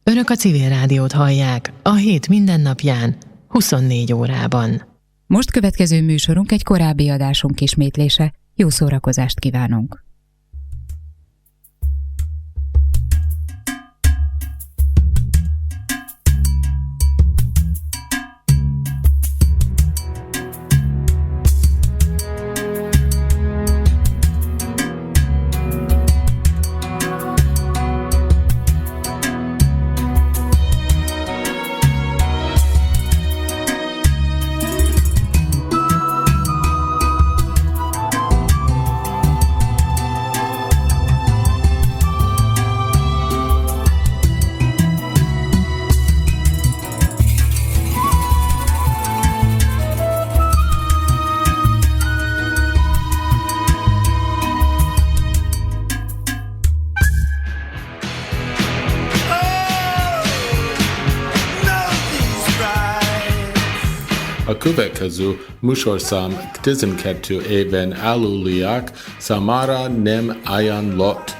Önök a civil rádiót hallják, a hét mindennapján, 24 órában. Most következő műsorunk egy korábbi adásunk ismétlése. Jó szórakozást kívánunk! A következő műsorszám 12 éven aluliak számára nem ajánlott.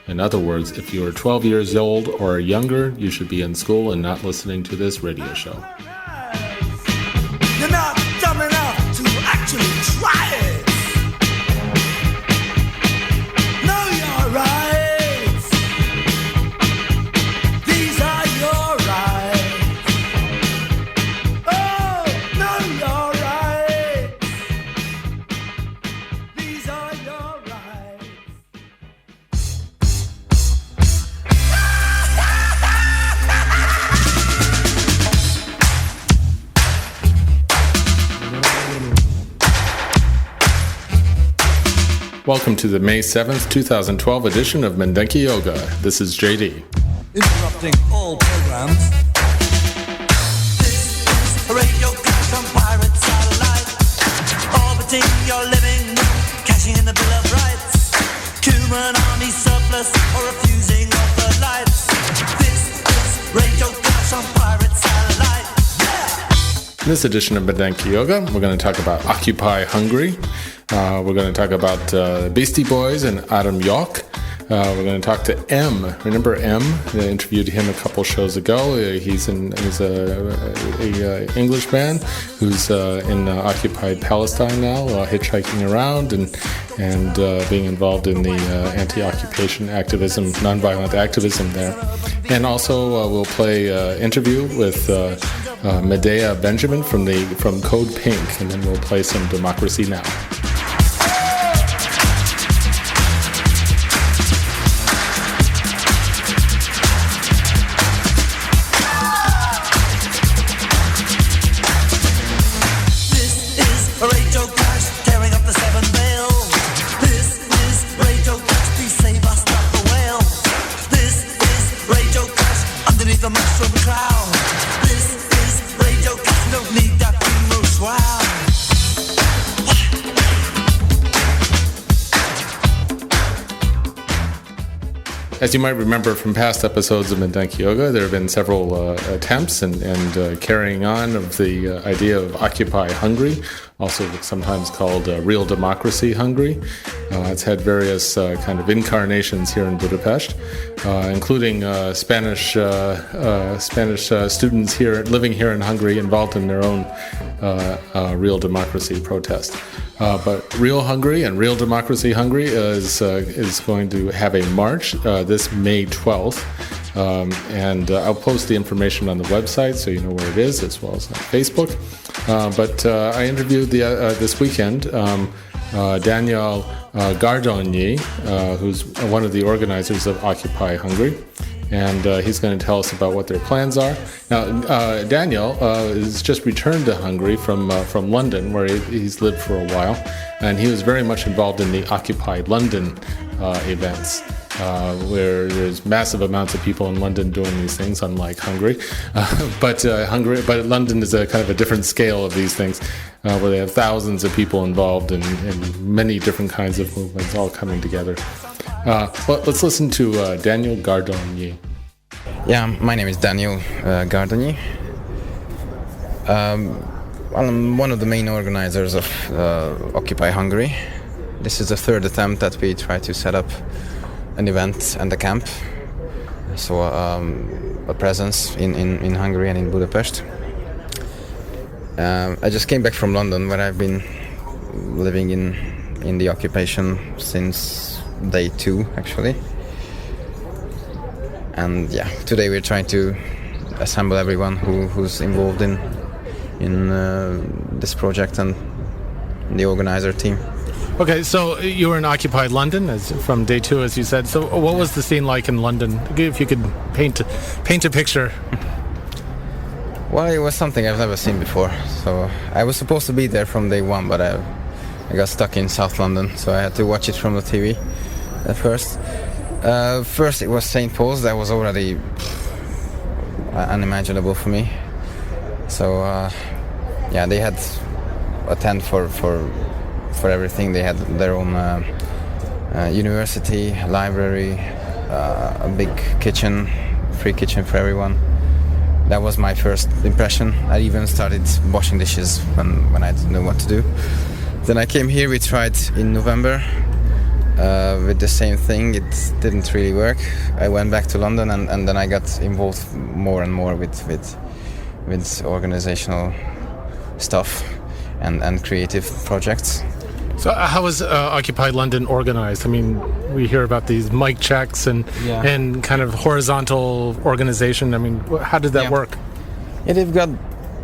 In other words, if you are 12 years old or younger, you should be in school and not listening to this radio show. You're not dumb enough to actually try it. No, you're right. These are your rights. Oh, no, you're right. These are your rights. Welcome to the May 7th, 2012 edition of Mindenki Yoga. This is JD. Interrupting all programs. This is a radio clash on pirate satellite, orbiting your living room, cashing in the Bill of Rights, Cuban army surplus, or refusing of the lights. This is radio clash on pirate satellite. Yeah! In this edition of Mindenki Yoga, we're going to talk about Occupy Hungary. We're going to talk about Beastie Boys and Adam Yauch. We're going to talk to M. Remember M? I interviewed him a couple shows ago. He's a English man who's in occupied Palestine now, hitchhiking around and being involved in the anti-occupation activism, nonviolent activism there. And also we'll play an interview with Medea Benjamin from Code Pink, and then we'll play some Democracy Now! As you might remember from past episodes of Mindenki Yoga, there have been several attempts and carrying on of the idea of Occupy Hungary, also sometimes called Real Democracy Hungary. It's had various kind of incarnations here in Budapest, including Spanish students here living here in Hungary involved in their own Real Democracy protest. But Real Hungary and Real Democracy Hungary is going to have a march this May 12th. And I'll post the information on the website so you know where it is, as well as on Facebook. But I interviewed this weekend Daniel Gardonyi, who's one of the organizers of Occupy Hungary. And he's going to tell us about what their plans are. Now, Daniel has just returned to Hungary from London, where he's lived for a while, and he was very much involved in the Occupy London events, where there's massive amounts of people in London doing these things, unlike Hungary. But London is a kind of a different scale of these things, where they have thousands of people involved in many different kinds of movements all coming together. Let's listen to Daniel Gardonyi. Yeah, my name is Daniel Gardonyi. I'm one of the main organizers of Occupy Hungary. This is the third attempt that we try to set up an event and a camp. So a presence in Hungary and in Budapest. I just came back from London, where I've been living in the occupation since day 2, actually. And yeah, today we're trying to assemble everyone who's involved in this project and the organizer team. Okay, so you were in occupied London from day 2, as you said. So what was the scene like in London? If you could paint a picture. Well, it was something I've never seen before. So I was supposed to be there from day 1, but I got stuck in South London, so I had to watch it from the TV at first. First it was St. Paul's. That was already unimaginable for me. So yeah, they had a tent for everything. They had their own university, library, a big kitchen, free kitchen for everyone. That was my first impression. I even started washing dishes when I didn't know what to do. Then I came here. We tried in November with the same thing. It didn't really work. I went back to London and then I got involved more and more with organizational stuff and creative projects. So how was Occupied London organized? I mean, we hear about these mic checks and kind of horizontal organization. I mean, how did that work? Yeah,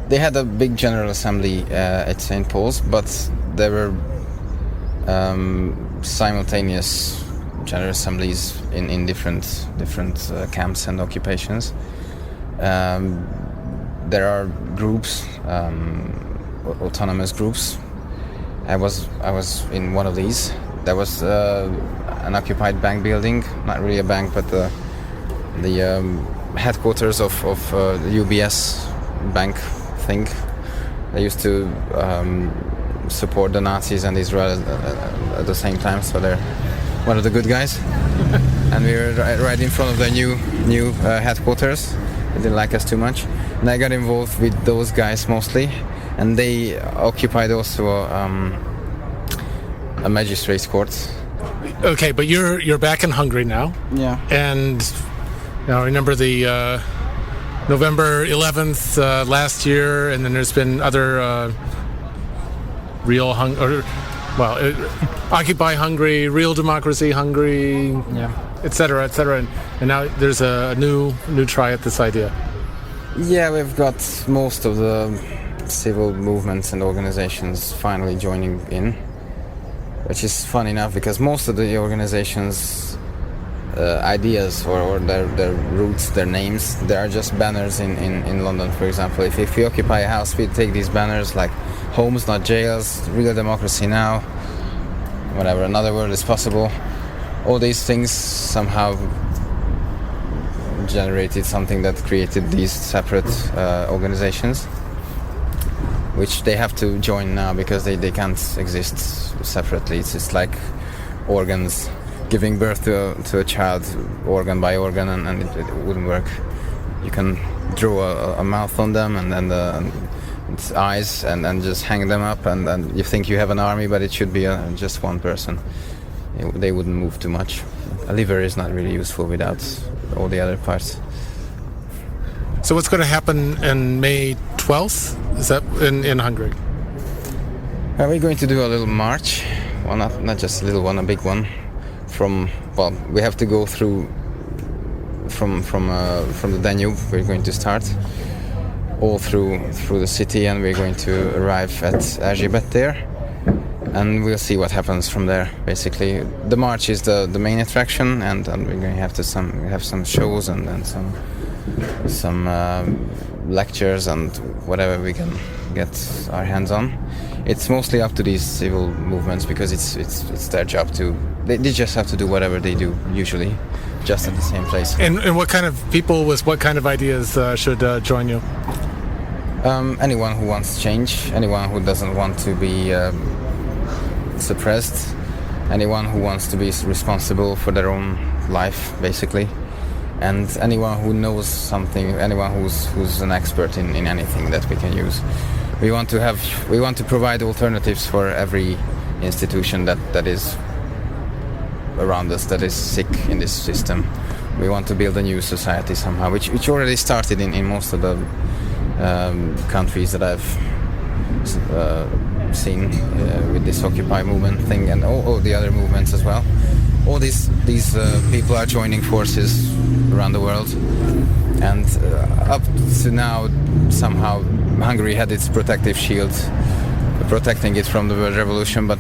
they had a big general assembly at St. Paul's, but there were simultaneous general assemblies in different camps and occupations. There are groups, autonomous groups. I was in one of these. There was an occupied bank building, not really a bank, but the headquarters of the UBS bank thing. They used to support the Nazis and Israel at the same time, so they're one of the good guys. And we were right in front of the new headquarters. They didn't like us too much, and I got involved with those guys mostly. And they occupied also a magistrate's court. Okay, but you're back in Hungary now. Yeah. And now I remember the November 11th last year, and then there's been other Occupy Hungary, Real Democracy Hungary, et cetera, and now there's a new try at this idea. Yeah, we've got most of the civil movements and organizations finally joining in, which is fun enough because most of the organizations' ideas or their roots, their names, they are just banners in London, for example. If we occupy a house, we take these banners like homes, not jails, real democracy now, whatever, another world is possible. All these things somehow generated something that created these separate organizations, which they have to join now because they can't exist separately. It's like organs, giving birth to a child organ by organ, and it wouldn't work. You can draw a mouth on them and its eyes and just hang them up, and you think you have an army, but it should be just one person. They wouldn't move too much. A liver is not really useful without all the other parts. So what's going to happen in May 12th? Is that in Hungary? We're going to do a little march. Well, not just a little one, a big one. We have to go through from the Danube. We're going to start all through the city, and we're going to arrive at Erzsébet there, and we'll see what happens from there. Basically, the march is the main attraction, and we're going to have some shows and some lectures and whatever we can get our hands on. It's mostly up to these civil movements because it's their job to. They just have to do whatever they do usually, just at the same place. And what kind of people with what kind of ideas should join you? Anyone who wants change, anyone who doesn't want to be suppressed, anyone who wants to be responsible for their own life, basically, and anyone who knows something, anyone who's an expert in anything that we can use. We want to provide alternatives for every institution that is around us, that is sick in this system, we want to build a new society somehow, which already started in most of the countries that I've seen with this Occupy movement thing, and all the other movements as well. All these people are joining forces around the world, and up to now somehow Hungary had its protective shield protecting it from the world revolution, but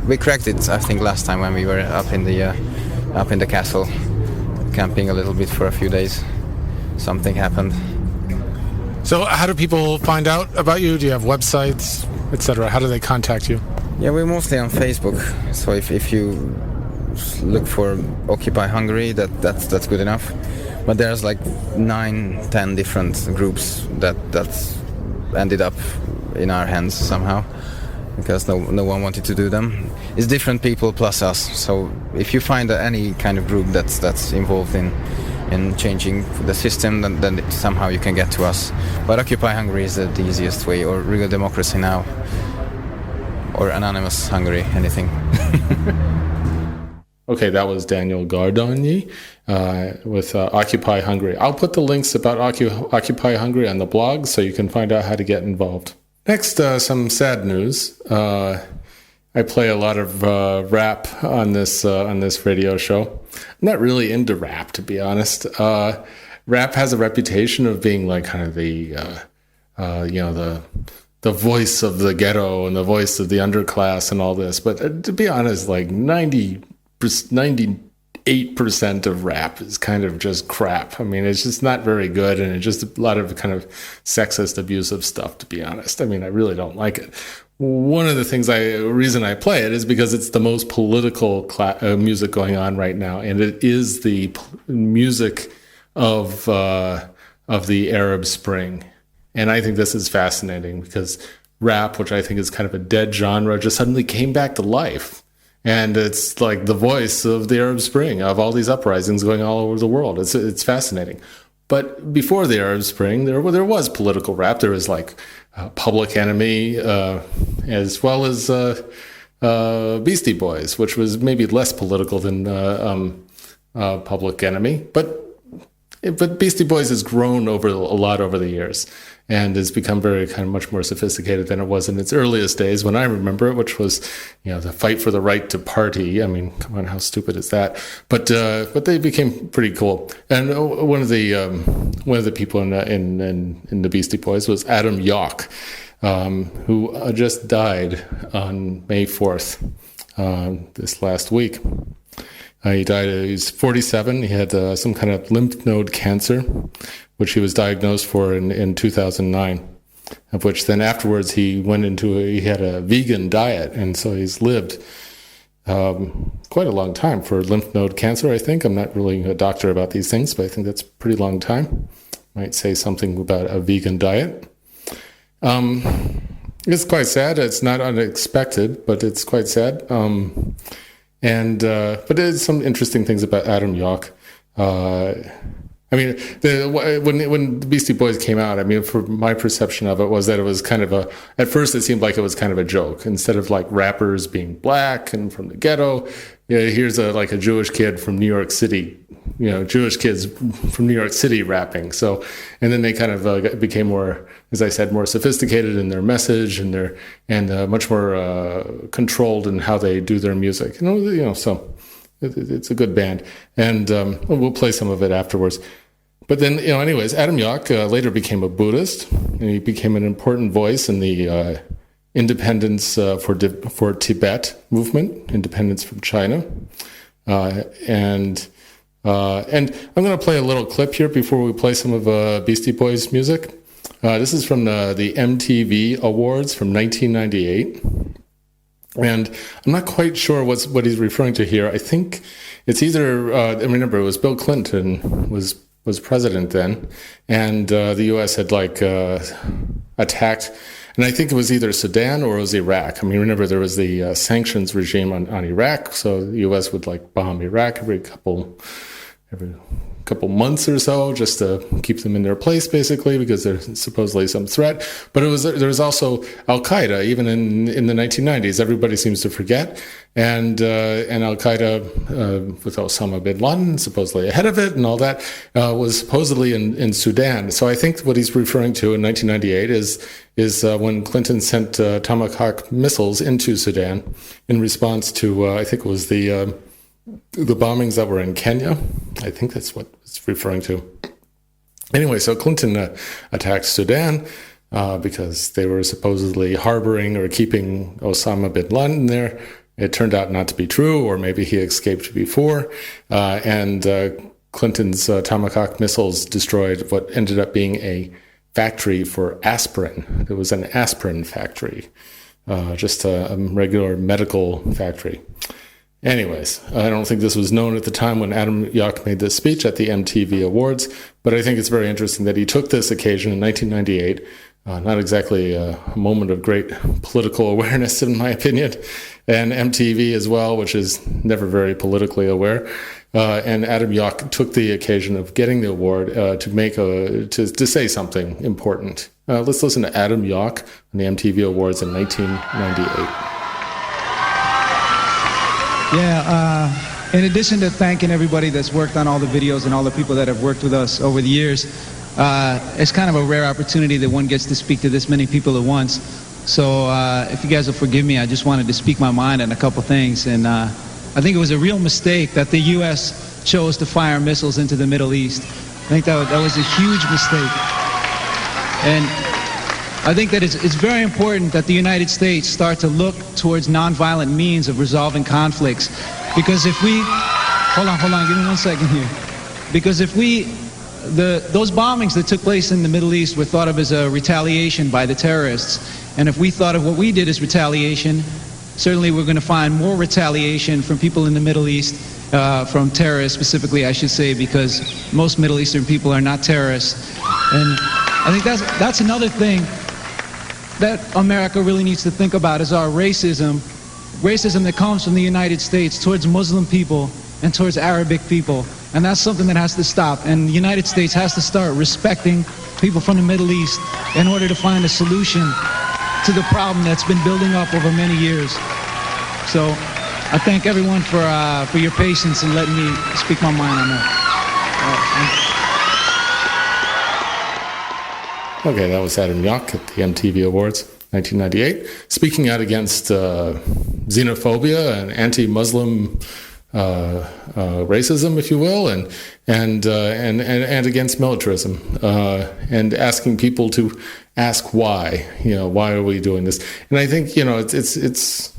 we cracked it, I think, last time when we were up in the castle camping a little bit for a few days. Something happened. So how do people find out about you? Do you have websites, etc.? How do they contact you? Yeah, we're mostly on Facebook. So if you look for Occupy Hungary, that's good enough. But there's like 9-10 different groups that ended up in our hands somehow, because no one wanted to do them. It's different people plus us. So if you find any kind of group that's involved in changing the system, then somehow you can get to us. But Occupy Hungary is the easiest way, or Real Democracy Now, or Anonymous Hungary, anything. Okay, that was Daniel Gardonyi with Occupy Hungary. I'll put the links about Occupy Hungary on the blog so you can find out how to get involved. Next, some sad news. I play a lot of rap on this radio show. I'm not really into rap, to be honest. Rap has a reputation of being like kind of the voice of the ghetto and the voice of the underclass and all this. But to be honest, like 98% of rap is kind of just crap. I mean, it's just not very good, and it's just a lot of kind of sexist, abusive stuff, to be honest. I mean, I really don't like it. One of the reason I play it is because it's the most political music going on right now, and it is the music of the Arab Spring. And I think this is fascinating because rap, which I think is kind of a dead genre, just suddenly came back to life. And it's like the voice of the Arab Spring, of all these uprisings going all over the world. It's fascinating. But before the Arab Spring, there was political rap. There was like Public Enemy, as well as Beastie Boys, which was maybe less political than Public Enemy. But Beastie Boys has grown a lot over the years, and has become very kind of much more sophisticated than it was in its earliest days when I remember it, which was, the fight for the right to party. I mean, come on, how stupid is that? But they became pretty cool. And one of the people in the Beastie Boys was Adam Yauch, who just died on May 4th, this last week. He died. He was 47. He had some kind of lymph node cancer, which he was diagnosed for in 2009. Of which then afterwards he had a vegan diet, and so he's lived quite a long time for lymph node cancer. I think I'm not really a doctor about these things, but I think that's a pretty long time. Might say something about a vegan diet. It's quite sad. It's not unexpected, but it's quite sad. But there's some interesting things about Adam Yauch. I mean, when the Beastie Boys came out, I mean, for my perception of it was that it was kind of at first it seemed like it was kind of a joke. Instead of like rappers being black and from the ghetto, here's a Jewish kid from New York City, Jewish kids from New York City rapping. So, and then they kind of became more, as I said, more sophisticated in their message and much more controlled in how they do their music. So it's a good band, and we'll play some of it afterwards. But then, anyways, Adam Yauch later became a Buddhist, and he became an important voice in the independence for Tibet movement, independence from China, and I'm going to play a little clip here before we play some of Beastie Boys music. This is from the MTV Awards from 1998. And I'm not quite sure what he's referring to here. I think it's either, remember, it was Bill Clinton was president then, and the U.S. had attacked, and I think it was either Sudan or it was Iraq. I mean, remember, there was the sanctions regime on Iraq, so the U.S. would bomb Iraq every couple months or so, just to keep them in their place, basically, because there's supposedly some threat. But there was also Al Qaeda, even in the 1990s. Everybody seems to forget, and Al Qaeda with Osama bin Laden supposedly ahead of it, and all that was supposedly in Sudan. So I think what he's referring to in 1998 is when Clinton sent Tomahawk missiles into Sudan in response to I think it was the bombings that were in Kenya. I think that's what it's referring to. Anyway, so Clinton attacked Sudan because they were supposedly harboring or keeping Osama bin Laden there. It turned out not to be true, or maybe he escaped before. And Clinton's Tomahawk missiles destroyed what ended up being a factory for aspirin. It was an aspirin factory, just a regular medical factory. Anyways, I don't think this was known at the time when Adam Yauch made this speech at the MTV Awards, but I think it's very interesting that he took this occasion in 1998, not exactly a moment of great political awareness, in my opinion, and MTV as well, which is never very politically aware. And Adam Yauch took the occasion of getting the award to say something important. Let's listen to Adam Yauch on the MTV Awards in 1998. Yeah, in addition to thanking everybody that's worked on all the videos and all the people that have worked with us over the years, it's kind of a rare opportunity that one gets to speak to this many people at once. So if you guys will forgive me, I just wanted to speak my mind on a couple things. And I think it was a real mistake that the U.S. chose to fire missiles into the Middle East. I think that was a huge mistake. And I think that it's very important that the United States start to look towards nonviolent means of resolving conflicts. Because if we, hold on, give me 1 second here. Because if those bombings that took place in the Middle East were thought of as a retaliation by the terrorists. And if we thought of what we did as retaliation, certainly we're going to find more retaliation from people in the Middle East, from terrorists specifically, I should say, because most Middle Eastern people are not terrorists. And I think that's another thing that America really needs to think about, is our racism that comes from the United States towards Muslim people and towards Arabic people. And that's something that has to stop. And the United States has to start respecting people from the Middle East in order to find a solution to the problem that's been building up over many years. So I thank everyone for your patience and letting me speak my mind on that. Okay, that was Adam Yauch at the MTV Awards, 1998, speaking out against xenophobia and anti-Muslim racism, if you will, and against militarism, and asking people to ask why. Why are we doing this? And I think it's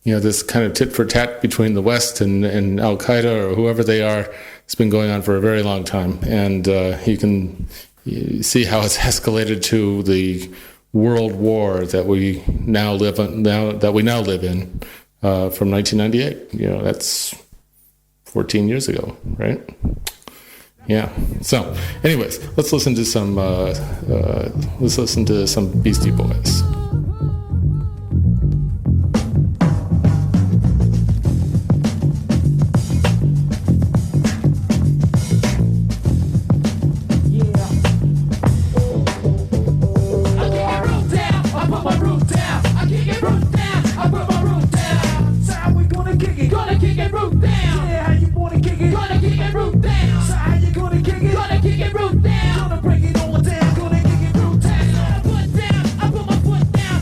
this kind of tit for tat between the West and Al Qaeda or whoever they are. It's been going on for a very long time, and you see how it's escalated to the world war that we now live in, from 1998. That's 14 years ago, right? Yeah. So, anyways, let's listen to some Beastie Boys. Gonna break it all down, gonna kick it root down. Put down, I put my foot down.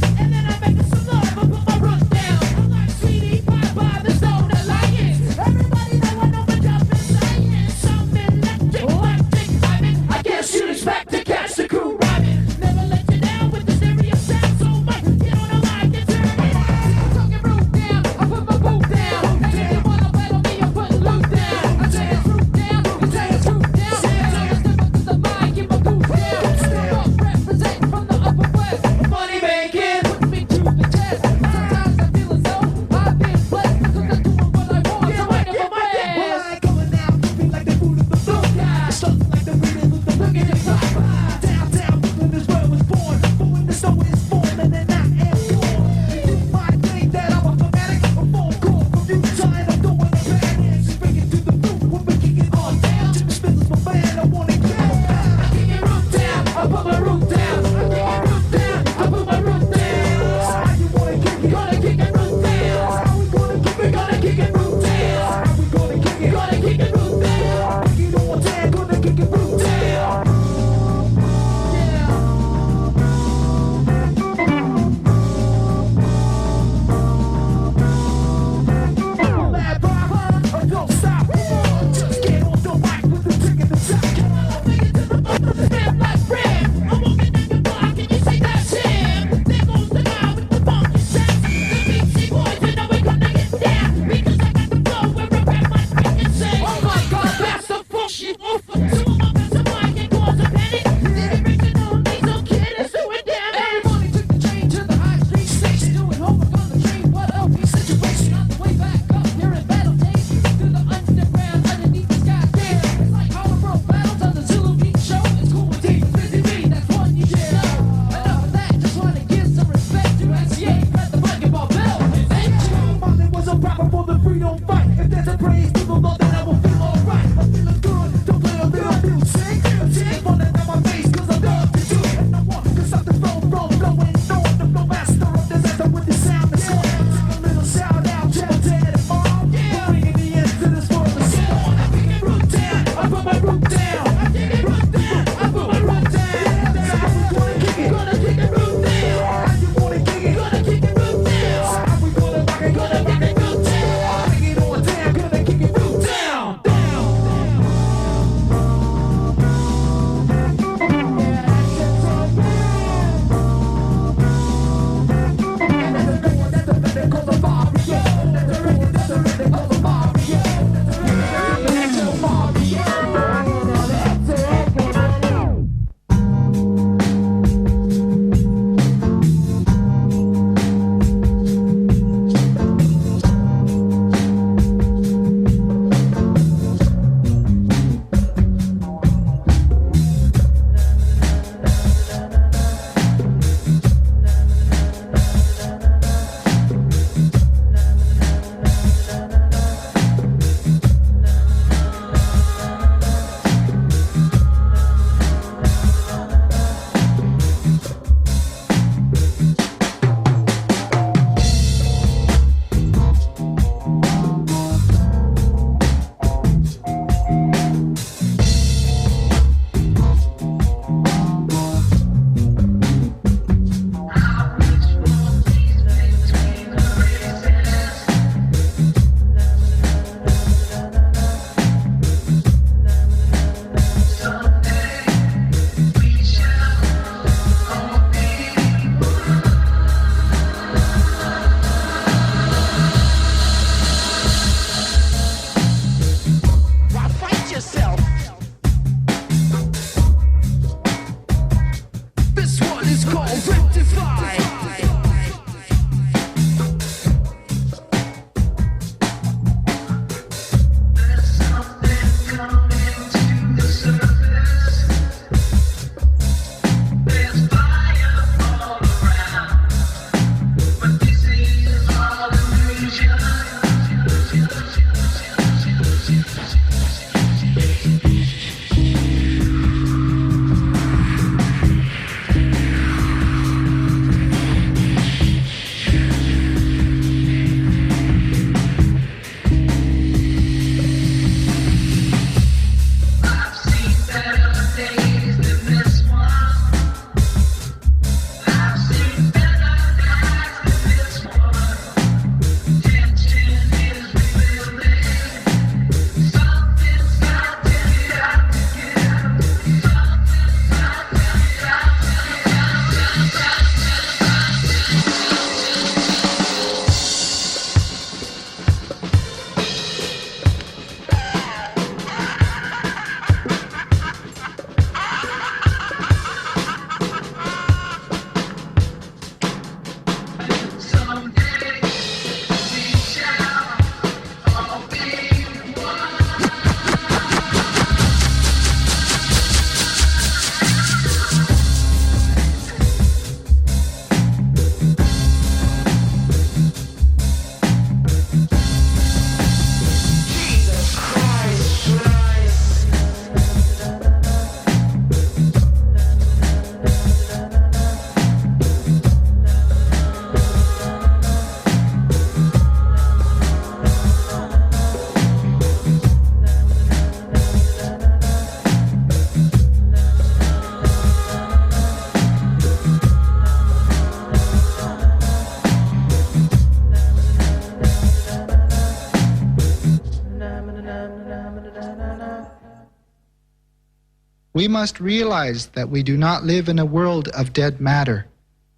We must realize that we do not live in a world of dead matter,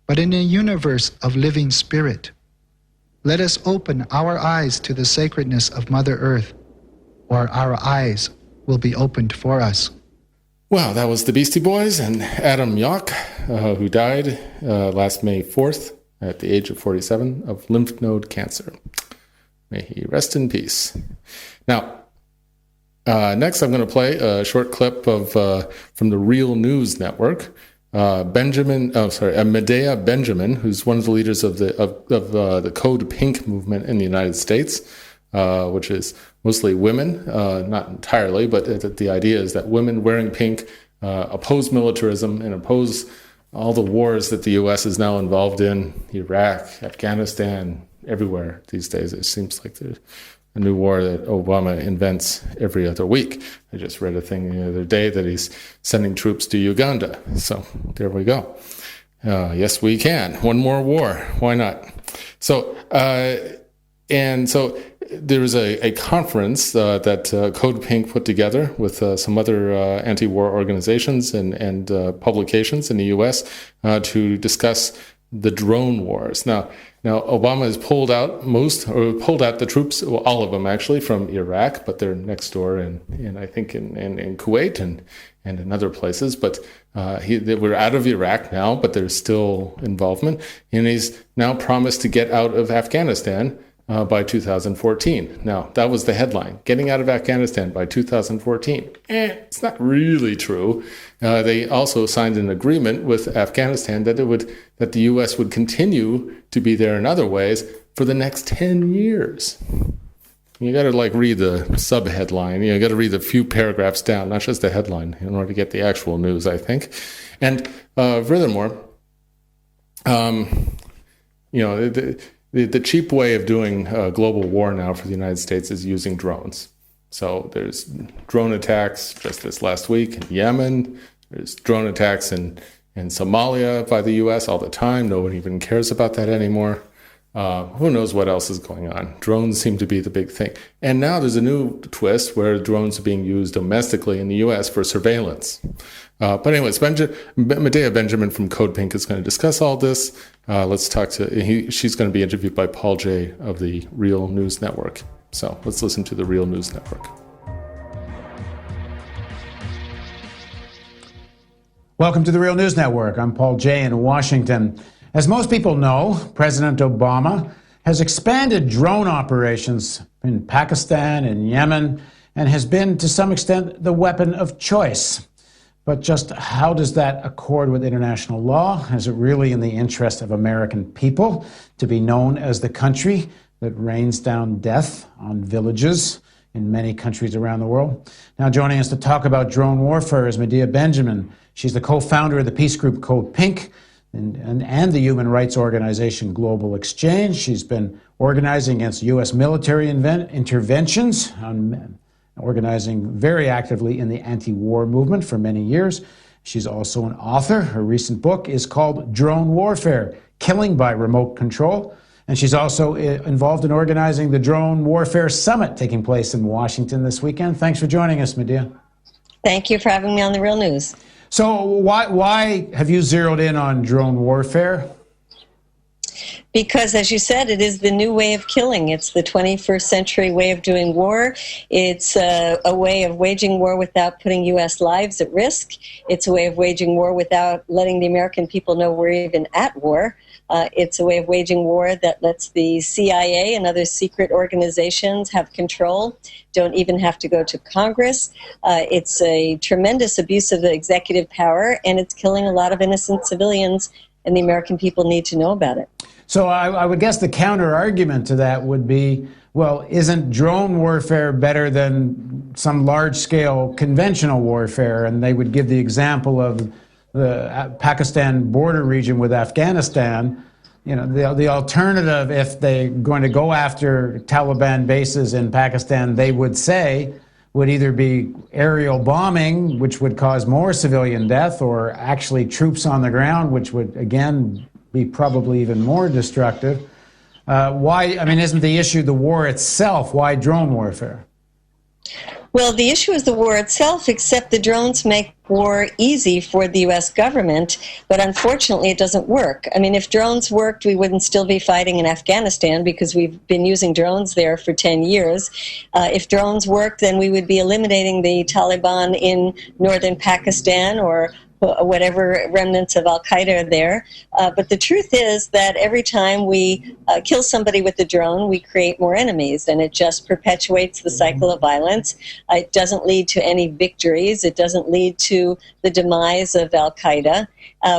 but in a universe of living spirit. Let us open our eyes to the sacredness of Mother Earth, or our eyes will be opened for us. Well, that was the Beastie Boys and Adam Yauch, who died last May 4th at the age of 47 of lymph node cancer. May he rest in peace. Now, next I'm going to play a short clip of from the Real News Network. Medea Benjamin, who's one of the leaders of the Code Pink movement in the United States, which is mostly women, not entirely, but the idea is that women wearing pink oppose militarism and oppose all the wars that the U.S. is now involved in, Iraq, Afghanistan, everywhere these days. It seems like there's a new war that Obama invents every other week. I just read a thing the other day that he's sending troops to Uganda. So there we go. Yes, we can. One more war. Why not? So, there was a conference that Code Pink put together with some other anti-war organizations and publications in the U.S. To discuss the drone wars. Now Obama has pulled out the troops, well, all of them actually, from Iraq, but they're next door and I think in Kuwait and in other places. But we're out of Iraq now, but there's still involvement. And he's now promised to get out of Afghanistan by 2014. Now, that was the headline, getting out of Afghanistan by 2014. It's not really true. They also signed an agreement with Afghanistan that the U.S. would continue to be there in other ways for the next 10 years. You got to read the sub-headline. You got to read a few paragraphs down, not just the headline, in order to get the actual news, I think. And furthermore, the cheap way of doing global war now for the United States is using drones. So there's drone attacks just this last week in Yemen. There's drone attacks in Somalia by the U.S. all the time. No one even cares about that anymore. Who knows what else is going on? Drones seem to be the big thing. And now there's a new twist where drones are being used domestically in the U.S. for surveillance. But anyways, Medea Benjamin from Code Pink is going to discuss all this. Let's talk to she's going to be interviewed by Paul Jay of the Real News Network. So let's listen to the Real News Network. Welcome to the Real News Network. I'm Paul Jay in Washington. As most people know, President Obama has expanded drone operations in Pakistan and Yemen and has been, to some extent, the weapon of choice. But just how does that accord with international law? Is it really in the interest of American people to be known as the country that rains down death on villages in many countries around the world? Now joining us to talk about drone warfare is Medea Benjamin. She's the co-founder of the peace group Code Pink and the human rights organization Global Exchange. She's been organizing against U.S. military interventions, organizing very actively in the anti-war movement for many years. She's also an author. Her recent book is called Drone Warfare, Killing by Remote Control. And she's also involved in organizing the Drone Warfare Summit taking place in Washington this weekend. Thanks for joining us, Medea. Thank you for having me on the Real News. So why have you zeroed in on drone warfare? Because, as you said, it is the new way of killing. It's the 21st century way of doing war. It's a way of waging war without putting U.S. lives at risk. It's a way of waging war without letting the American people know we're even at war. It's a way of waging war that lets the CIA and other secret organizations have control, don't even have to go to Congress. It's a tremendous abuse of the executive power, and it's killing a lot of innocent civilians, and the American people need to know about it. So I would guess the counter-argument to that would be, well, isn't drone warfare better than some large-scale conventional warfare? And they would give the example of the Pakistan border region with Afghanistan. You know, the alternative, if they're going to go after Taliban bases in Pakistan, they would say, would either be aerial bombing, which would cause more civilian death, or actually troops on the ground, which would, again, be probably even more destructive. Isn't the issue the war itself? Why drone warfare? Well, the issue is the war itself, except the drones make war easy for the U.S. government, but unfortunately it doesn't work. I mean, if drones worked, we wouldn't still be fighting in Afghanistan because we've been using drones there for 10 years. If drones worked, then we would be eliminating the Taliban in northern Pakistan or whatever remnants of Al-Qaeda are there. But the truth is that every time we kill somebody with a drone, we create more enemies, and it just perpetuates the cycle of violence. It doesn't lead to any victories. It doesn't lead to the demise of Al-Qaeda.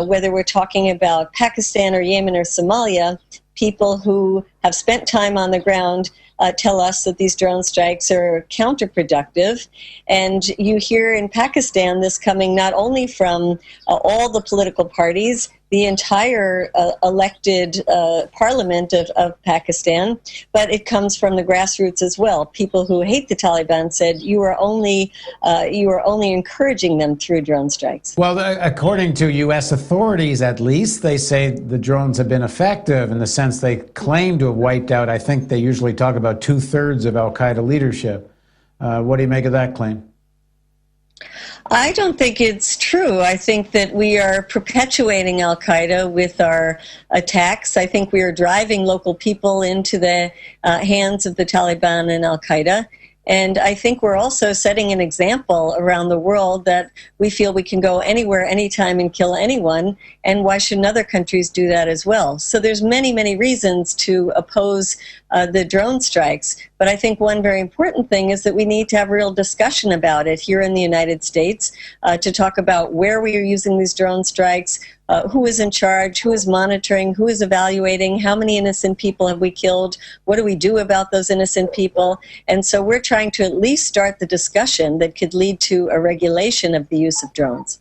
Whether we're talking about Pakistan or Yemen or Somalia, people who have spent time on the ground tell us that these drone strikes are counterproductive. And you hear in Pakistan this coming not only from all the political parties, the entire elected parliament of Pakistan, but it comes from the grassroots as well. People who hate the Taliban said, you are only encouraging them through drone strikes. Well, according to U.S. authorities, at least, they say the drones have been effective in the sense they claim to have wiped out, I think they usually talk about 2/3 of al-Qaeda leadership. What do you make of that claim? I don't think it's true. I think that we are perpetuating Al-Qaeda with our attacks. I think we are driving local people into the hands of the Taliban and Al-Qaeda. And I think we're also setting an example around the world that we feel we can go anywhere, anytime, and kill anyone. And why shouldn't other countries do that as well? So there's many, many reasons to oppose the drone strikes. But I think one very important thing is that we need to have real discussion about it here in the United States, to talk about where we are using these drone strikes, who is in charge, who is monitoring, who is evaluating, how many innocent people have we killed, what do we do about those innocent people. And so we're trying to at least start the discussion that could lead to a regulation of the use of drones.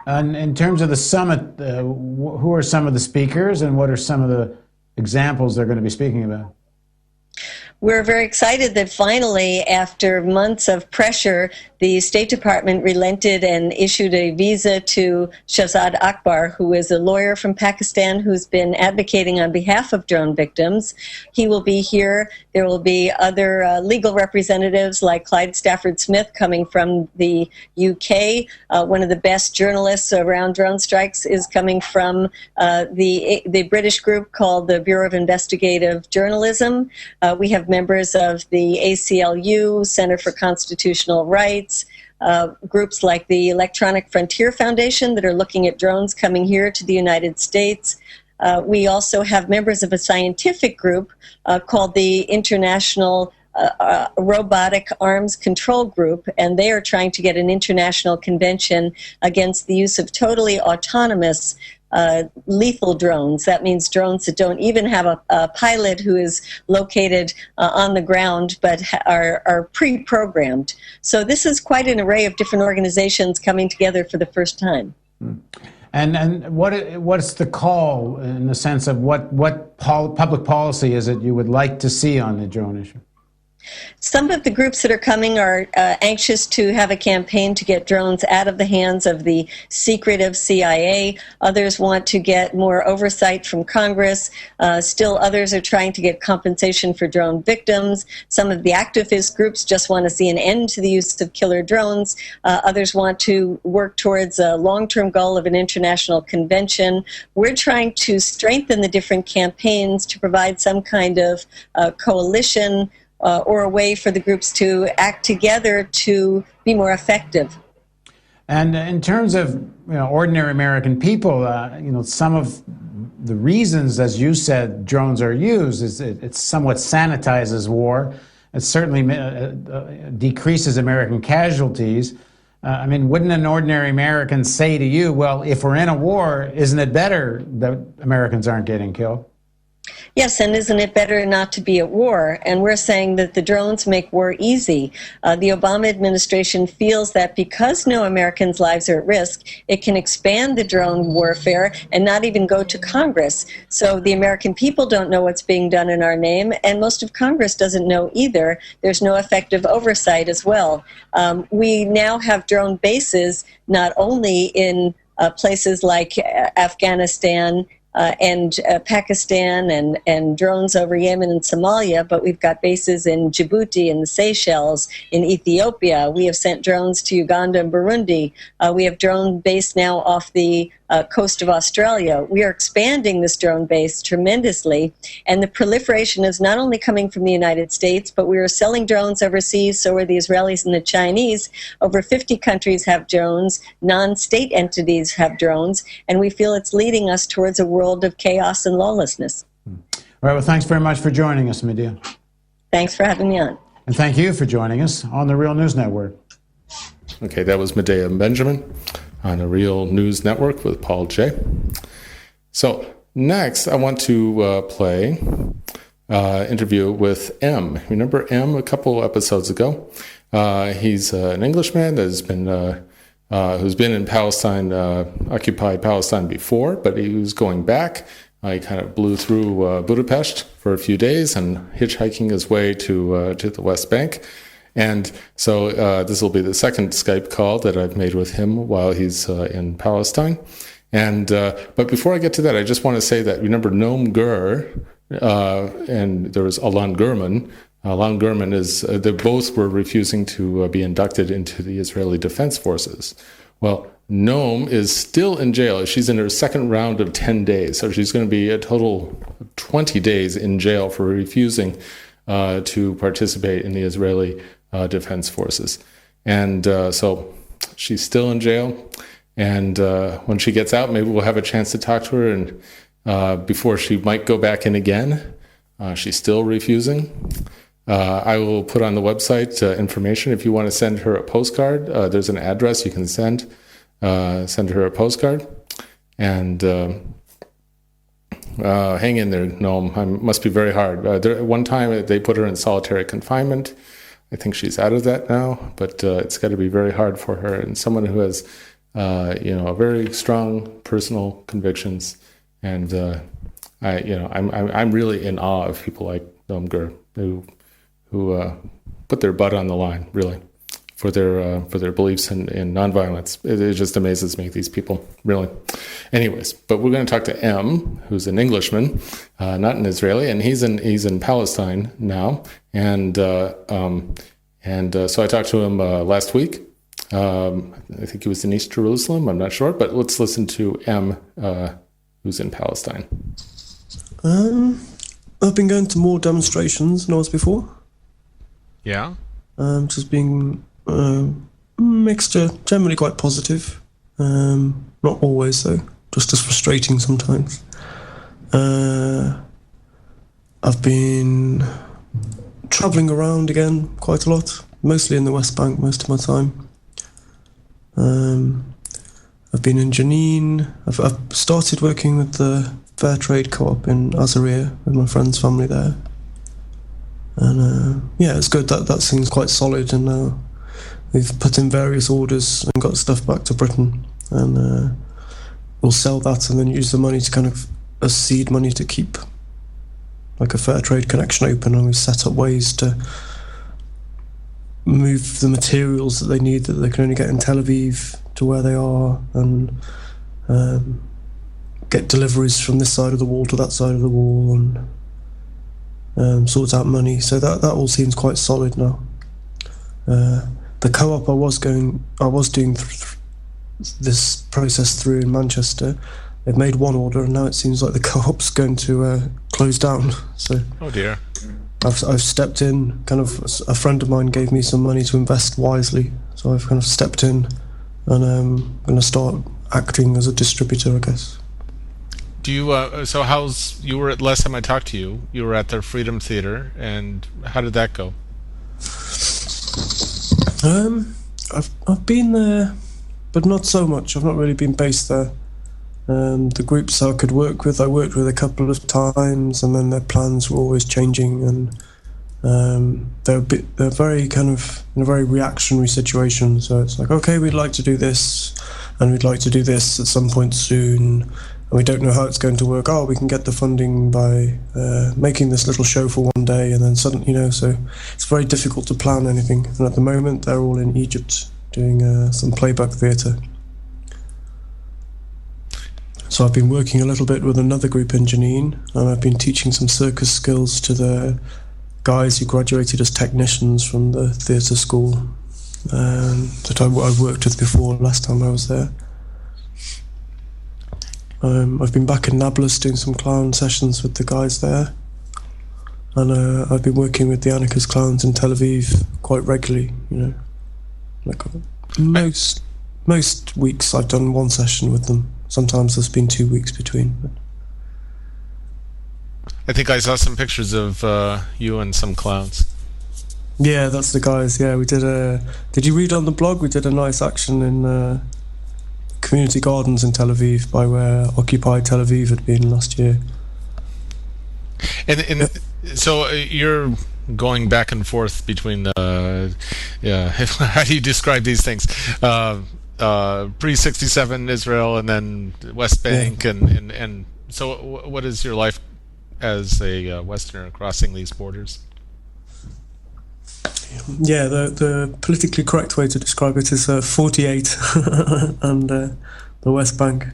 And in terms of the summit, who are some of the speakers and what are some of the examples they're going to be speaking about? We're very excited that finally, after months of pressure, the State Department relented and issued a visa to Shahzad Akbar, who is a lawyer from Pakistan who's been advocating on behalf of drone victims. He will be here. There will be other legal representatives like Clyde Stafford Smith coming from the UK. One of the best journalists around drone strikes is coming from the British group called the Bureau of Investigative Journalism. We have members of the ACLU, Center for Constitutional Rights, groups like the Electronic Frontier Foundation that are looking at drones coming here to the United States. We also have members of a scientific group called the International Robotic Arms Control Group, and they are trying to get an international convention against the use of totally autonomous lethal drones. That means drones that don't even have a pilot who is located on the ground, but are pre-programmed. So this is quite an array of different organizations coming together for the first time. And what's the call in the sense of what public policy is it you would like to see on the drone issue? Some of the groups that are coming are anxious to have a campaign to get drones out of the hands of the secretive CIA. Others want to get more oversight from Congress. Still others are trying to get compensation for drone victims. Some of the activist groups just want to see an end to the use of killer drones. Others want to work towards a long-term goal of an international convention. We're trying to strengthen the different campaigns to provide some kind of coalition or a way for the groups to act together to be more effective. And in terms of ordinary American people, some of the reasons, as you said, drones are used is it somewhat sanitizes war. It certainly decreases American casualties. I mean, wouldn't an ordinary American say to you, well, if we're in a war, isn't it better that Americans aren't getting killed? Yes, and isn't it better not to be at war? And we're saying that the drones make war easy. The Obama administration feels that because no Americans' lives are at risk, it can expand the drone warfare and not even go to Congress. So the American people don't know what's being done in our name, and most of Congress doesn't know either. There's no effective oversight as well. We now have drone bases not only in places like Afghanistan, and Pakistan and drones over Yemen and Somalia, but we've got bases in Djibouti and the Seychelles, in Ethiopia. We have sent drones to Uganda and Burundi. We have drone base now off the coast of Australia. We are expanding this drone base tremendously, and the proliferation is not only coming from the United States, but we are selling drones overseas. So are the Israelis and the Chinese. Over 50 countries have drones, non-state entities have drones, and we feel it's leading us towards a world of chaos and lawlessness. All right, well, thanks very much for joining us, Medea. Thanks for having me on. And thank you for joining us on the Real News Network. Okay, that was Medea Benjamin on the Real News Network with Paul Jay. So next, I want to play interview with M. Remember M a couple episodes ago? He's an Englishman that has been who's been in Palestine, occupied Palestine before, but he was going back. He kind of blew through Budapest for a few days and hitchhiking his way to the West Bank. And so this will be the second Skype call that I've made with him while he's in Palestine. And but before I get to that, I just want to say that, remember Noam Gur and there was Alan Gurman. Alan Gurman they both were refusing to be inducted into the Israeli Defense Forces. Well, Noam is still in jail. She's in her second round of 10 days. So she's going to be a total of 20 days in jail for refusing to participate in the Israeli Defense Forces. And so she's still in jail. And when she gets out, maybe we'll have a chance to talk to her. And before she might go back in again, she's still refusing. I will put on the website information if you want to send her a postcard. There's an address you can send her a postcard. And hang in there, Noam. It must be very hard. One time they put her in solitary confinement. I think she's out of that now, but it's got to be very hard for her. And someone who has, a very strong personal convictions, and I'm really in awe of people like Noam Gur who put their butt on the line, really, for their beliefs in nonviolence. It just amazes me, these people, really. Anyways, but we're going to talk to M, who's an Englishman, not an Israeli, and he's in Palestine now. And so I talked to him last week. I think he was in East Jerusalem. I'm not sure, but let's listen to M, who's in Palestine. I've been going to more demonstrations than I was before. Yeah. Just being mixture, generally quite positive. Not always though, just as frustrating sometimes. I've been travelling around again quite a lot, mostly in the West Bank most of my time. I've been in Jenin. I've started working with the Fair Trade Co-op in Azariah with my friend's family there. And it's good. That seems quite solid, and now we've put in various orders and got stuff back to Britain, and we'll sell that and then use the money to kind of as seed money to keep like a fair trade connection open, and we've set up ways to move the materials that they need that they can only get in Tel Aviv to where they are, and get deliveries from this side of the wall to that side of the wall, and sort out money. So that all seems quite solid now. The co-op I was doing this process through in Manchester. They've made one order, and now it seems like the co-op's going to close down. So oh dear. I've stepped in. Kind of a friend of mine gave me some money to invest wisely, so I've kind of stepped in, and I'm going to start acting as a distributor, I guess. Do you? So you were at last time I talked to you? You were at the Freedom Theater, and how did that go? I've been there, but not so much. I've not really been based there. The groups I could work with, I worked with a couple of times, and then their plans were always changing, and they're very kind of in a very reactionary situation. So it's like, okay, we'd like to do this, and we'd like to do this at some point soon, and we don't know how it's going to work. Oh, we can get the funding by making this little show for one day, and then suddenly, so it's very difficult to plan anything. And at the moment, they're all in Egypt doing some playback theatre. So I've been working a little bit with another group in Jenin, and I've been teaching some circus skills to the guys who graduated as technicians from the theatre school that I've worked with before last time I was there. I've been back in Nablus doing some clown sessions with the guys there, and I've been working with the Anarchist clowns in Tel Aviv quite regularly, like most weeks I've done one session with them. Sometimes there's been 2 weeks between. But I think I saw some pictures of you and some clowns. Yeah, that's the guys. Yeah, we did Did you read on the blog? We did a nice action in community gardens in Tel Aviv, by where Occupy Tel Aviv had been last year. And so you're going back and forth between how do you describe these things? Pre-67 Israel and then West Bank, and so what is your life as a Westerner crossing these borders? Yeah, the politically correct way to describe it is 48 and the West Bank.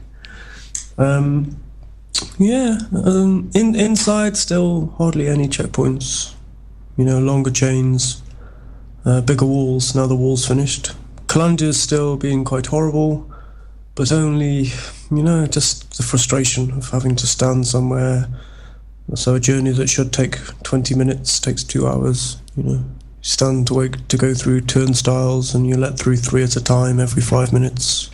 Inside still hardly any checkpoints. Longer chains, bigger walls. Now the wall's finished. Kalandia is still being quite horrible, but only, just the frustration of having to stand somewhere. So a journey that should take 20 minutes takes 2 hours. You stand to wait to go through turnstiles, and you let through 3 at a time every 5 minutes.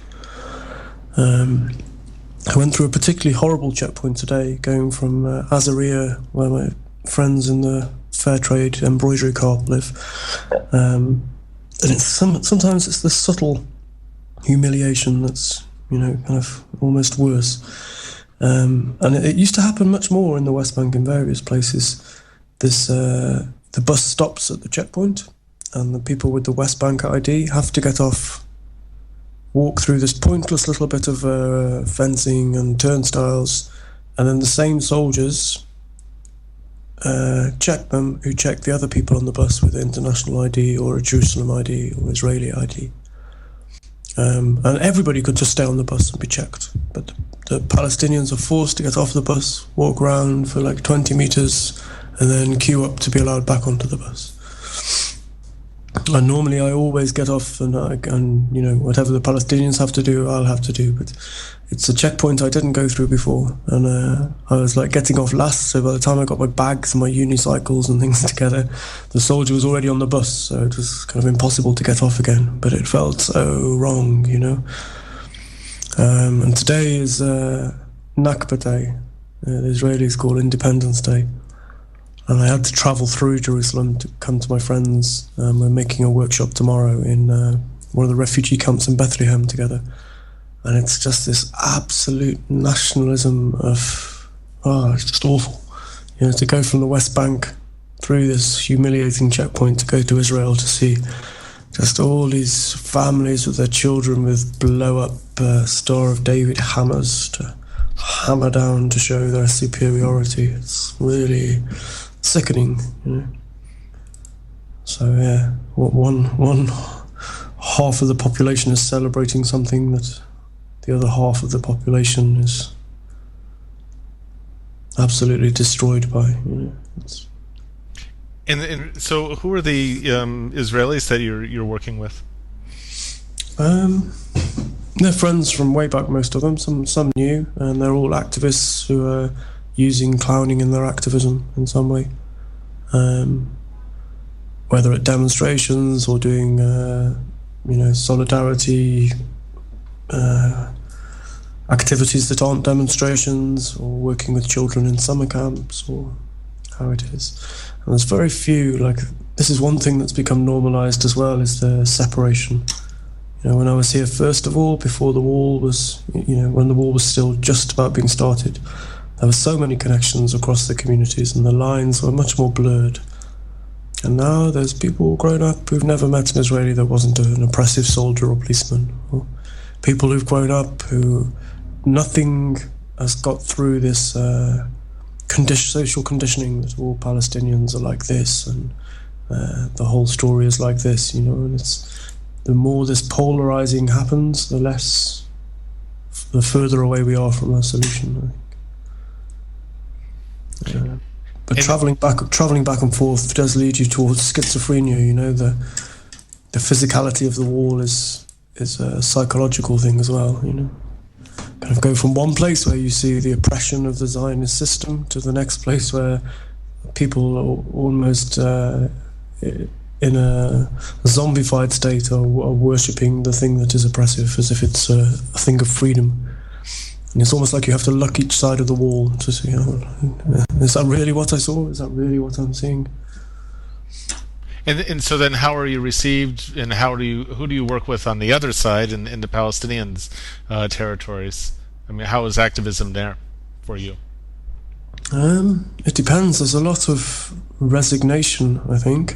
I went through a particularly horrible checkpoint today, going from Azaria, where my friends in the fair trade embroidery co-op live. And sometimes it's the subtle humiliation that's, kind of almost worse. And it used to happen much more in the West Bank in various places. The bus stops at the checkpoint, and the people with the West Bank ID have to get off, walk through this pointless little bit of fencing and turnstiles, and then the same soldiers check them who check the other people on the bus with international ID or a Jerusalem ID or Israeli ID. And everybody could just stay on the bus and be checked, but the Palestinians are forced to get off the bus, walk around for like 20 meters, and then queue up to be allowed back onto the bus. And normally I always get off, and whatever the Palestinians have to do, I'll have to do. But it's a checkpoint I didn't go through before, and I was like getting off last. So by the time I got my bags and my unicycles and things together, the soldier was already on the bus. So it was kind of impossible to get off again. But it felt so wrong, And today is Nakba Day. The Israelis call Independence Day. And I had to travel through Jerusalem to come to my friends. We're making a workshop tomorrow in one of the refugee camps in Bethlehem together. And it's just this absolute nationalism of, it's just awful. To go from the West Bank through this humiliating checkpoint to go to Israel to see just all these families with their children with blow-up Star of David hammers to hammer down to show their superiority. It's really sickening, So yeah, one half of the population is celebrating something that the other half of the population is absolutely destroyed by. And so, who are the Israelis that you're working with? They're friends from way back, most of them. Some new, and they're all activists who are using clowning in their activism in some way, whether at demonstrations or doing solidarity activities that aren't demonstrations, or working with children in summer camps, or how it is. And there's very few, this is one thing that's become normalized as well, is the separation. When I was here, first of all, before the wall was, when the wall was still just about being started, there were so many connections across the communities, and the lines were much more blurred. And now there's people grown up who've never met an Israeli that wasn't an oppressive soldier or policeman, or people who've grown up who nothing has got through this social conditioning that all Palestinians are like this, and the whole story is like this, and it's the more this polarizing happens, the less the further away we are from a solution, I think. But traveling back and forth does lead you towards schizophrenia. You know, the physicality of the wall is a psychological thing as well. You know, kind of go from one place where you see the oppression of the Zionist system to the next place where people are almost in a zombified state are worshipping the thing that is oppressive as if it's a thing of freedom. And it's almost like you have to look each side of the wall to see, is that really what I saw? Is that really what I'm seeing? And so then how are you received, and who do you work with on the other side in the Palestinians' territories? I mean, how is activism there for you? It depends. There's a lot of resignation, I think.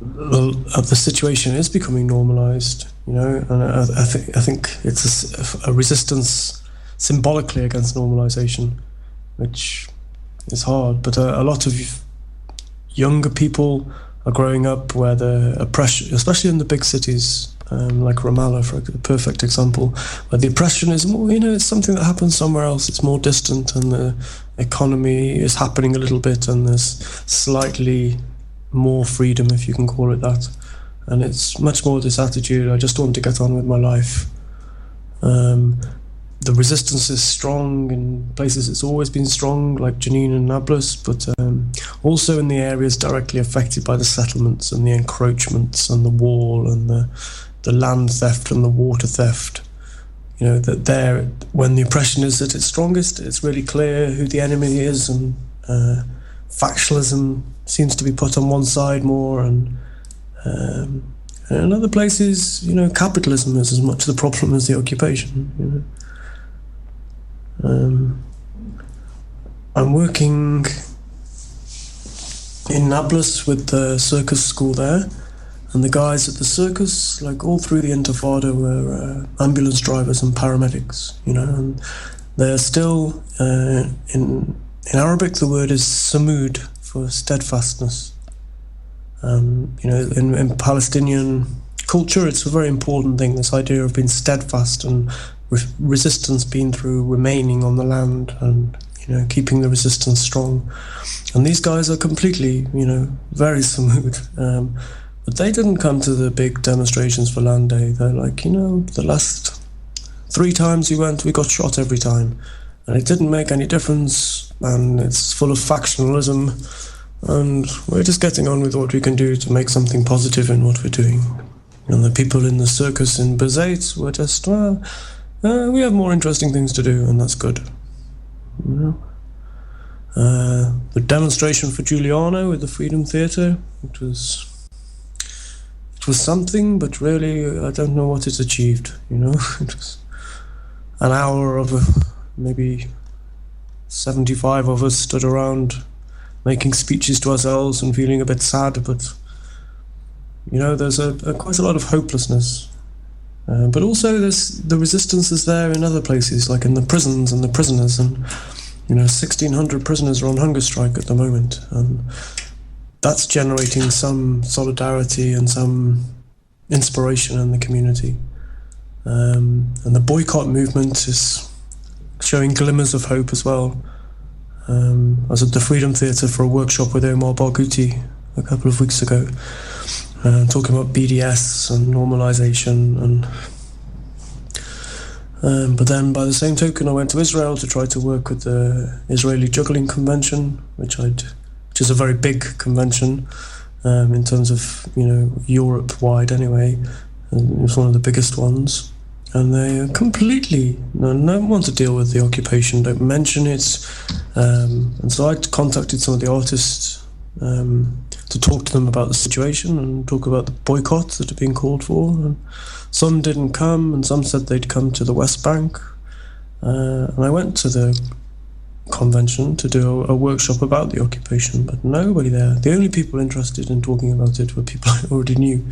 The situation is becoming normalized, you know, and I think it's a resistance symbolically against normalization, which is hard. But a lot of younger people are growing up where the oppression, especially in the big cities, like Ramallah, for a perfect example, where the oppression is more, you know, it's something that happens somewhere else. It's more distant, and the economy is happening a little bit, and there's slightly more freedom, if you can call it that. And it's much more this attitude, I just want to get on with my life. The resistance is strong in places it's always been strong, like Jenin and Nablus, but also in the areas directly affected by the settlements and the encroachments and the wall and the land theft and the water theft. You know, that there, when the oppression is at its strongest, it's really clear who the enemy is, and factionalism seems to be put on one side more, and in other places, you know, capitalism is as much the problem as the occupation. You know, I'm working in Nablus with the circus school there, and the guys at the circus, like all through the Intifada, were ambulance drivers and paramedics. You know, and they're still in Arabic the word is samud for steadfastness. You know, in Palestinian culture, it's a very important thing, this idea of being steadfast, and resistance being through remaining on the land and, you know, keeping the resistance strong. And these guys are completely, you know, very samud. But they didn't come to the big demonstrations for Land Day. They're like, you know, the last 3 times we went, we got shot every time. And it didn't make any difference, and it's full of factionalism, and we're just getting on with what we can do to make something positive in what we're doing. And the people in the circus in Bezait were just, well, we have more interesting things to do, and that's good. You know? The demonstration for Giuliano with the Freedom Theatre, it was something, but really I don't know what it achieved, you know. It was an hour of maybe 75 of us stood around making speeches to ourselves and feeling a bit sad, but, you know, there's quite a lot of hopelessness. But also the resistance is there in other places, like in the prisons and the prisoners, and, you know, 1,600 prisoners are on hunger strike at the moment, and that's generating some solidarity and some inspiration in the community. And the boycott movement is showing glimmers of hope as well. I was at the Freedom Theatre for a workshop with Omar Barghouti a couple of weeks ago, talking about BDS and normalization, and but then by the same token I went to Israel to try to work with the Israeli Juggling Convention, which is a very big convention in terms of, you know, Europe-wide anyway. It was one of the biggest ones. And they are completely don't want to deal with the occupation, don't mention it. And so I contacted some of the artists to talk to them about the situation and talk about the boycotts that are being called for. And some didn't come, and some said they'd come to the West Bank. And I went to the convention to do a workshop about the occupation, but nobody there. The only people interested in talking about it were people I already knew.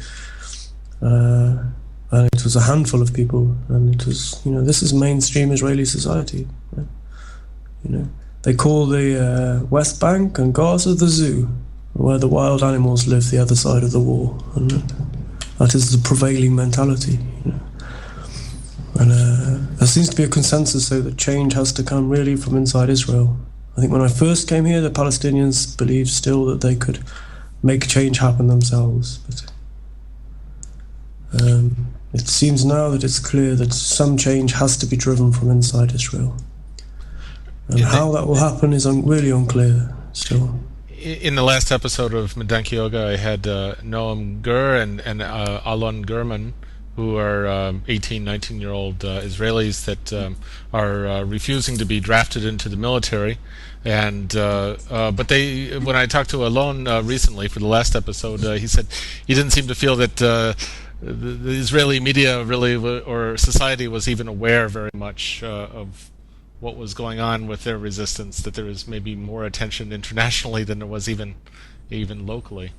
And it was a handful of people, and it was, you know, this is mainstream Israeli society. Right? You know, they call the West Bank and Gaza the zoo, where the wild animals live the other side of the wall, and that is the prevailing mentality. You know? And there seems to be a consensus, though, that change has to come really from inside Israel. I think when I first came here, the Palestinians believed still that they could make change happen themselves. But it seems now that it's clear that some change has to be driven from inside Israel. And how that will happen is really unclear still. In the last episode of Medanki Yoga, I had Noam Gur and Alon Gurman, who are 18, 19-year-old Israelis that are refusing to be drafted into the military. And but when I talked to Alon recently for the last episode, he said he didn't seem to feel that the Israeli media really or society was even aware very much of what was going on with their resistance, that there was maybe more attention internationally than there was even locally.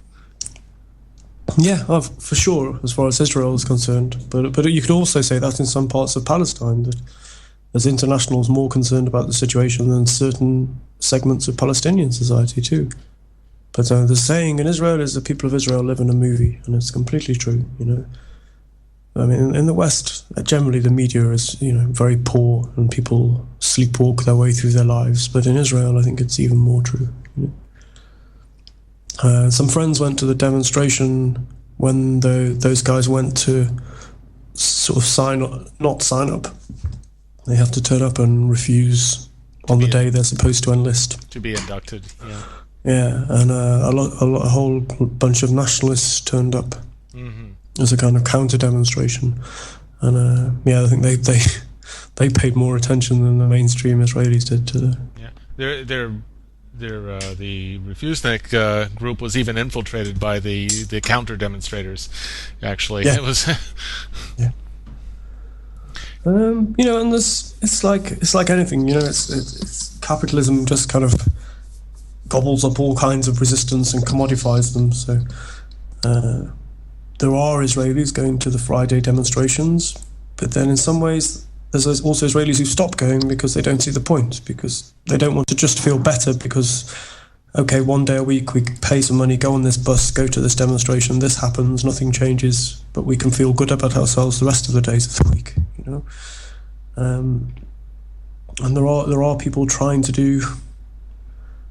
Yeah, for sure, as far as Israel is concerned. But you could also say that in some parts of Palestine, that there's internationals more concerned about the situation than certain segments of Palestinian society too. But the saying in Israel is the people of Israel live in a movie, and it's completely true, you know. I mean, in the West, generally the media is, you know, very poor, and people sleepwalk their way through their lives. But in Israel, I think it's even more true. You know? Some friends went to the demonstration when those guys went to sort of not sign up. They have to turn up and refuse on the day they're supposed to enlist. To be inducted, yeah. Yeah, and a whole bunch of nationalists turned up. Mm-hmm. As a kind of counter demonstration, and I think they paid more attention than the mainstream Israelis did to the. Yeah, the Refusnik group was even infiltrated by the counter demonstrators. Actually, yeah. It was. Yeah. You know, and it's like anything. You know, it's capitalism just kind of gobbles up all kinds of resistance and commodifies them. So. There are Israelis going to the Friday demonstrations, but then in some ways there's also Israelis who stop going because they don't see the point, because they don't want to just feel better because, okay, one day a week we pay some money, go on this bus, go to this demonstration, this happens, nothing changes, but we can feel good about ourselves the rest of the days of the week, you know. And there are people trying to do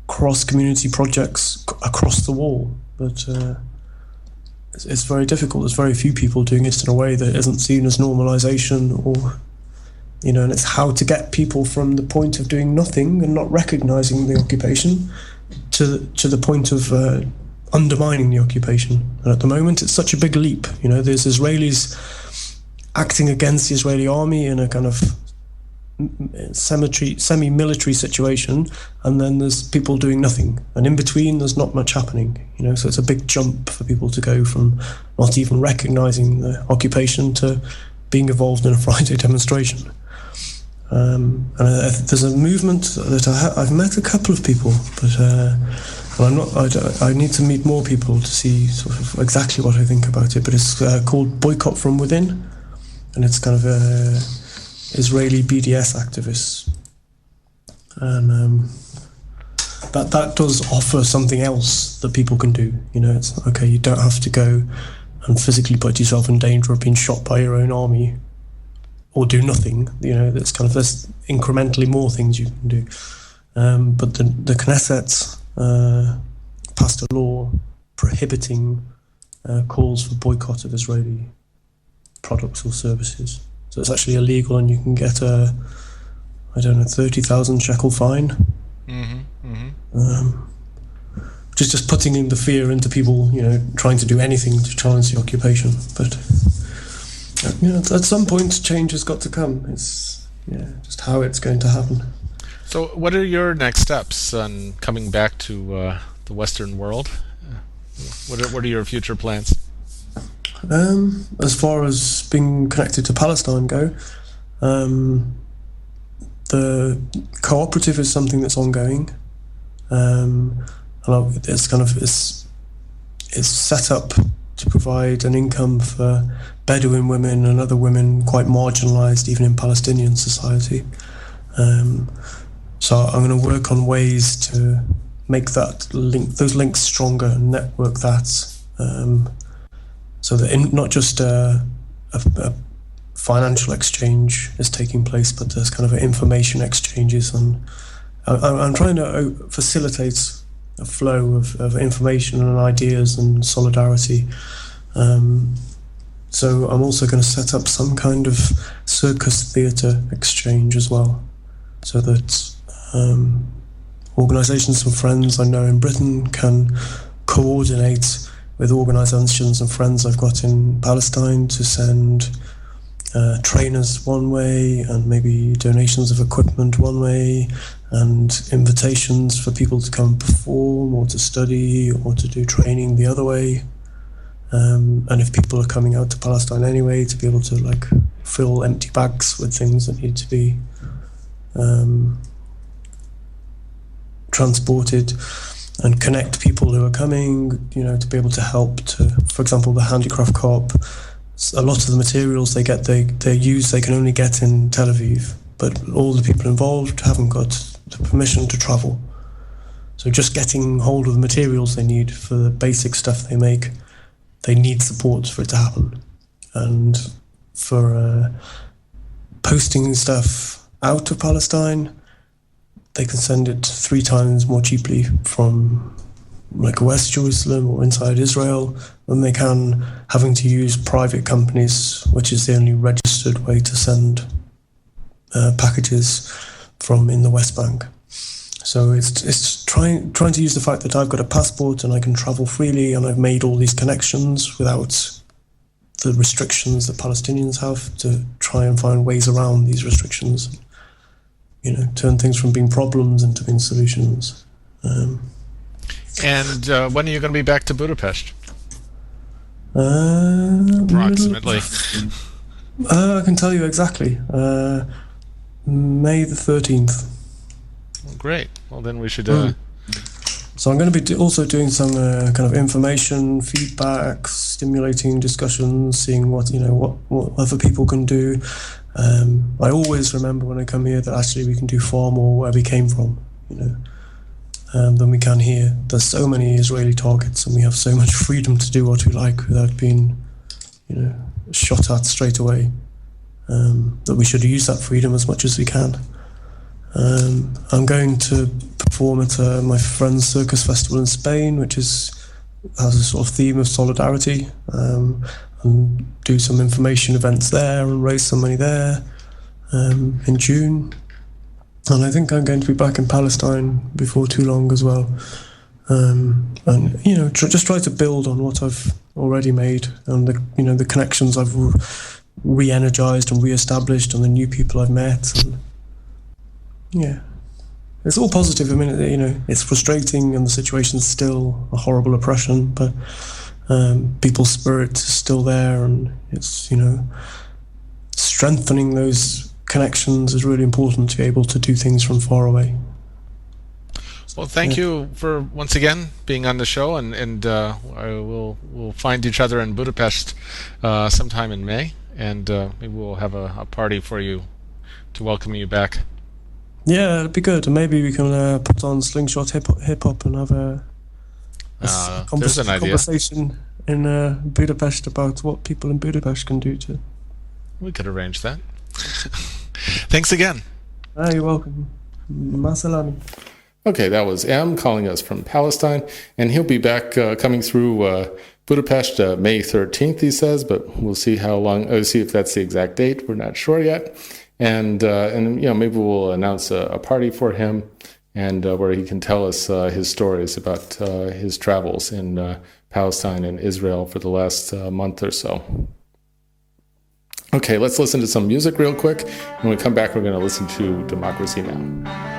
cross-community projects across the wall, but it's very difficult. There's very few people doing it in a way that isn't seen as normalization, or, you know, and it's how to get people from the point of doing nothing and not recognizing the occupation to the point of undermining the occupation. And at the moment, it's such a big leap. You know, there's Israelis acting against the Israeli army in a kind of semi-military situation, and then there's people doing nothing, and in between there's not much happening, you know. So it's a big jump for people to go from not even recognizing the occupation to being involved in a Friday demonstration. And there's a movement that I've met a couple of people, but I need to meet more people to see sort of exactly what I think about it. But it's called Boycott from Within, and it's kind of Israeli BDS activists, and that does offer something else that people can do. You know, it's okay, you don't have to go and physically put yourself in danger of being shot by your own army or do nothing. You know, there's incrementally more things you can do. But the Knesset passed a law prohibiting calls for boycott of Israeli products or services. So it's actually illegal, and you can get a 30,000 shekel fine. Mm-hmm, mm-hmm. Which is just putting in the fear into people, you know, trying to do anything to challenge the occupation. But, you know, at some point, change has got to come. It's, just how it's going to happen. So what are your next steps on coming back to the Western world? What are your future plans? As far as being connected to Palestine go, the cooperative is something that's ongoing. It's set up to provide an income for Bedouin women and other women quite marginalized even in Palestinian society. So I'm going to work on ways to make those links stronger and network that, so that not just a financial exchange is taking place, but there's kind of information exchanges, and I'm trying to facilitate a flow of information and ideas and solidarity. So I'm also going to set up some kind of circus theatre exchange as well, so that organisations and friends I know in Britain can coordinate with organisations and friends I've got in Palestine to send trainers one way, and maybe donations of equipment one way, and invitations for people to come perform or to study or to do training the other way. And if people are coming out to Palestine anyway, to be able to like fill empty bags with things that need to be transported, and connect people who are coming, you know, to be able to help to, for example, the handicraft co-op. A lot of the materials they can only get in Tel Aviv, but all the people involved haven't got the permission to travel. So just getting hold of the materials they need for the basic stuff they make, they need support for it to happen. And for posting stuff out of Palestine, they can send it 3 times more cheaply from like West Jerusalem or inside Israel than they can having to use private companies, which is the only registered way to send packages from in the West Bank. So it's trying to use the fact that I've got a passport and I can travel freely, and I've made all these connections without the restrictions that Palestinians have, to try and find ways around these restrictions. You know, turn things from being problems into being solutions. And when are you going to be back to Budapest? Approximately. I can tell you exactly. May the 13th. Well, great. Well, then we should... So I'm going to be also doing some kind of information, feedback, stimulating discussions, seeing what other people can do. I always remember when I come here that actually we can do far more where we came from, you know, than we can here. There's so many Israeli targets, and we have so much freedom to do what we like without being, you know, shot at straight away. That we should use that freedom as much as we can. I'm going to perform at my friend's circus festival in Spain, which has a sort of theme of solidarity, and do some information events there and raise some money there in June. And I think I'm going to be back in Palestine before too long as well. And you know, just try to build on what I've already made, and the connections I've re-energized and re-established, and the new people I've met. And yeah, it's all positive. I mean, you know, it's frustrating, and the situation's still a horrible oppression, but people's spirit is still there, and it's, you know, strengthening those connections is really important to be able to do things from far away. Well, thank you for once again being on the show, and we'll find each other in Budapest sometime in May, and maybe we'll have a party for you to welcome you back. Yeah, it'd be good, and maybe we can put on slingshot hip hop and have a conversation in Budapest about what people in Budapest can do too. We could arrange that. Thanks again. You're welcome. Masalami. Okay, that was M calling us from Palestine, and he'll be back coming through Budapest May 13th, he says, but we'll see how long. See if that's the exact date. We're not sure yet, and you know, maybe we'll announce a party for him, and where he can tell us his stories about his travels in Palestine and Israel for the last month or so. Okay, let's listen to some music real quick. When we come back, we're going to listen to Democracy Now!